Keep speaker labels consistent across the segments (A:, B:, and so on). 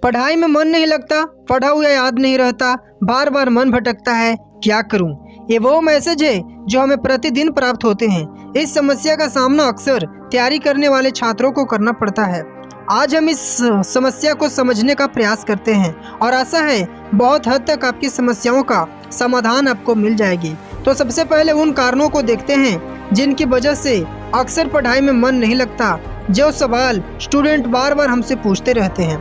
A: पढ़ाई में मन नहीं लगता, पढ़ा हुआ याद नहीं रहता, बार बार मन भटकता है, क्या करूं? ये वो मैसेज है जो हमें प्रतिदिन प्राप्त होते हैं। इस समस्या का सामना अक्सर तैयारी करने वाले छात्रों को करना पड़ता है। आज हम इस समस्या को समझने का प्रयास करते हैं और आशा है बहुत हद तक आपकी समस्याओं का समाधान आपको मिल जाएगी। तो सबसे पहले उन कारणों को देखते हैं जिनकी वजह से अक्सर पढ़ाई में मन नहीं लगता। जो सवाल स्टूडेंट बार बार हमसे पूछते रहते हैं।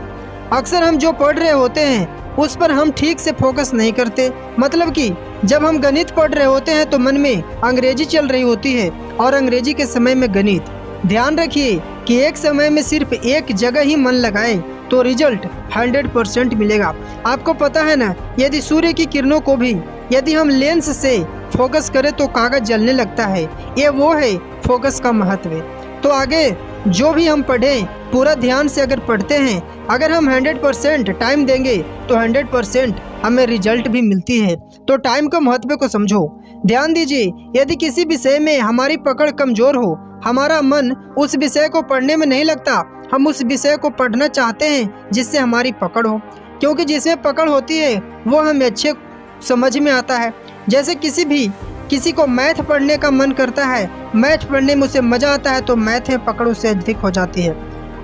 A: अक्सर हम जो पढ़ रहे होते हैं उस पर हम ठीक से फोकस नहीं करते। मतलब कि जब हम गणित पढ़ रहे होते हैं तो मन में अंग्रेजी चल रही होती है और अंग्रेजी के समय में गणित। ध्यान रखिए कि एक समय में सिर्फ एक जगह ही मन लगाए तो रिजल्ट 100% मिलेगा। आपको पता है ना, यदि सूर्य की किरणों को भी यदि हम लेंस से फोकस करें तो कागज जलने लगता है। ये वो है फोकस का महत्व। तो आगे जो भी हम पढ़ें पूरा ध्यान से अगर पढ़ते हैं, अगर हम 100% टाइम देंगे तो 100% हमें रिजल्ट भी मिलती है। तो टाइम का महत्व को समझो। ध्यान दीजिए, यदि किसी विषय में हमारी पकड़ कमजोर हो, हमारा मन उस विषय को पढ़ने में नहीं लगता, हम उस विषय को पढ़ना चाहते हैं जिससे हमारी पकड़ हो, क्योंकि जिसमें पकड़ होती है वो हमें अच्छे समझ में आता है। जैसे किसी को मैथ पढ़ने का मन करता है, मैथ पढ़ने में उसे मज़ा आता है तो मैथ में पकड़ उससे अधिक हो जाती है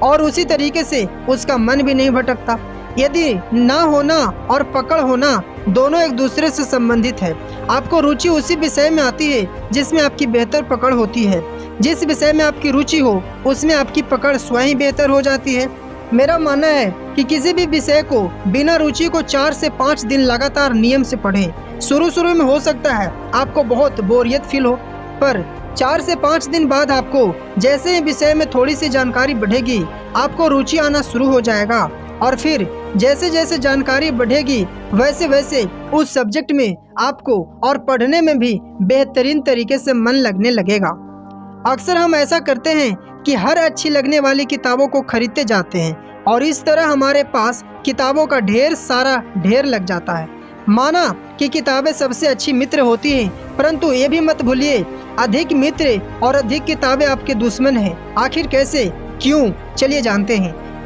A: और उसी तरीके से उसका मन भी नहीं भटकता। यदि ना होना और पकड़ होना दोनों एक दूसरे से संबंधित है। आपको रुचि उसी विषय में आती है जिसमें आपकी बेहतर पकड़ होती है। जिस विषय में आपकी रुचि हो उसमें आपकी पकड़ स्वयं बेहतर हो जाती है। मेरा मानना है कि किसी भी विषय को बिना रुचि को 4 से 5 दिन लगातार नियम से पढ़ें। शुरू में हो सकता है आपको बहुत बोरियत फील हो, पर 4 से 5 दिन बाद आपको जैसे ही विषय में थोड़ी सी जानकारी बढ़ेगी आपको रुचि आना शुरू हो जाएगा और फिर जैसे जैसे जानकारी बढ़ेगी वैसे वैसे उस सब्जेक्ट में आपको और पढ़ने में भी बेहतरीन तरीके से मन लगने लगेगा। अक्सर हम ऐसा करते हैं कि हर अच्छी लगने वाली किताबों को खरीदते जाते हैं और इस तरह हमारे पास किताबों का ढेर लग जाता है। माना कि किताबें सबसे अच्छी मित्र होती हैं, परंतु ये भी मत भूलिए अधिक मित्र और अधिक किताबें आपके दुश्मन हैं। आखिर कैसे, क्यों? चलिए जानते हैं।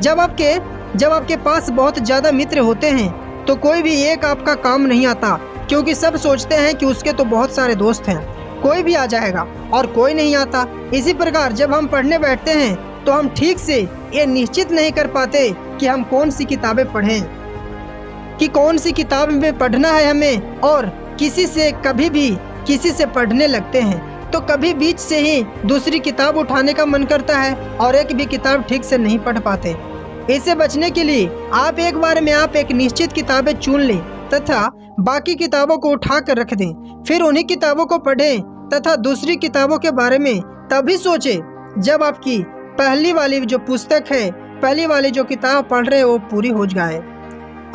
A: जब आपके पास बहुत ज़्यादा मित्र होते हैं तो कोई भी एक आपका काम नहीं आता, क्योंकि सब सोचते हैं कि उसके तो बहुत सारे दोस्त हैं, कोई भी आ जाएगा और कोई नहीं आता। इसी प्रकार जब हम पढ़ने बैठते हैं तो हम ठीक से ये निश्चित नहीं कर पाते कि हम कौन सी किताबें पढ़ें, कि कौन सी किताब में पढ़ना है हमें, और किसी से पढ़ने लगते हैं तो कभी बीच से ही दूसरी किताब उठाने का मन करता है और एक भी किताब ठीक से नहीं पढ़ पाते। इससे बचने के लिए आप एक बार में एक निश्चित किताबें चुन लें तथा बाकी किताबों को उठा कर रख दें। फिर उन्हीं किताबों को पढ़ें तथा दूसरी किताबों के बारे में तभी सोचें जब आपकी पहली वाली जो पुस्तक है, पहली वाली जो किताब पढ़ रहे हैं वो पूरी हो जाए।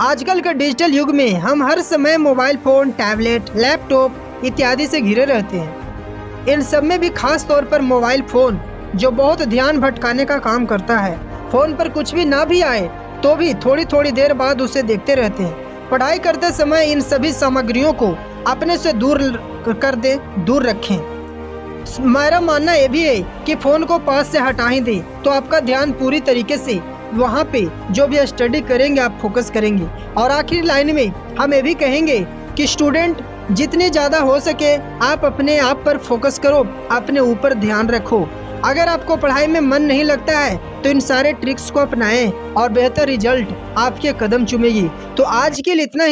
A: आजकल के डिजिटल युग में हम हर समय मोबाइल फ़ोन, टैबलेट, लैपटॉप इत्यादि से घिरे रहते हैं। इन सब में भी खास तौर पर मोबाइल फ़ोन जो बहुत ध्यान भटकाने का काम करता है। फ़ोन पर कुछ भी ना भी आए तो भी थोड़ी देर बाद उसे देखते रहते हैं। पढ़ाई करते समय इन सभी सामग्रियों को अपने से दूर रखें। मेरा मानना ये भी है कि फ़ोन को पास से हटा ही दें तो आपका ध्यान पूरी तरीके से वहाँ पे जो भी स्टडी करेंगे आप फोकस करेंगे। और आखिरी लाइन में हम ये भी कहेंगे कि स्टूडेंट जितने ज़्यादा हो सके आप अपने आप पर फोकस करो, अपने ऊपर ध्यान रखो। अगर आपको पढ़ाई में मन नहीं लगता है तो इन सारे ट्रिक्स को अपनाएं और बेहतर रिजल्ट आपके कदम चूमेगी। तो आज के लिए इतना ही।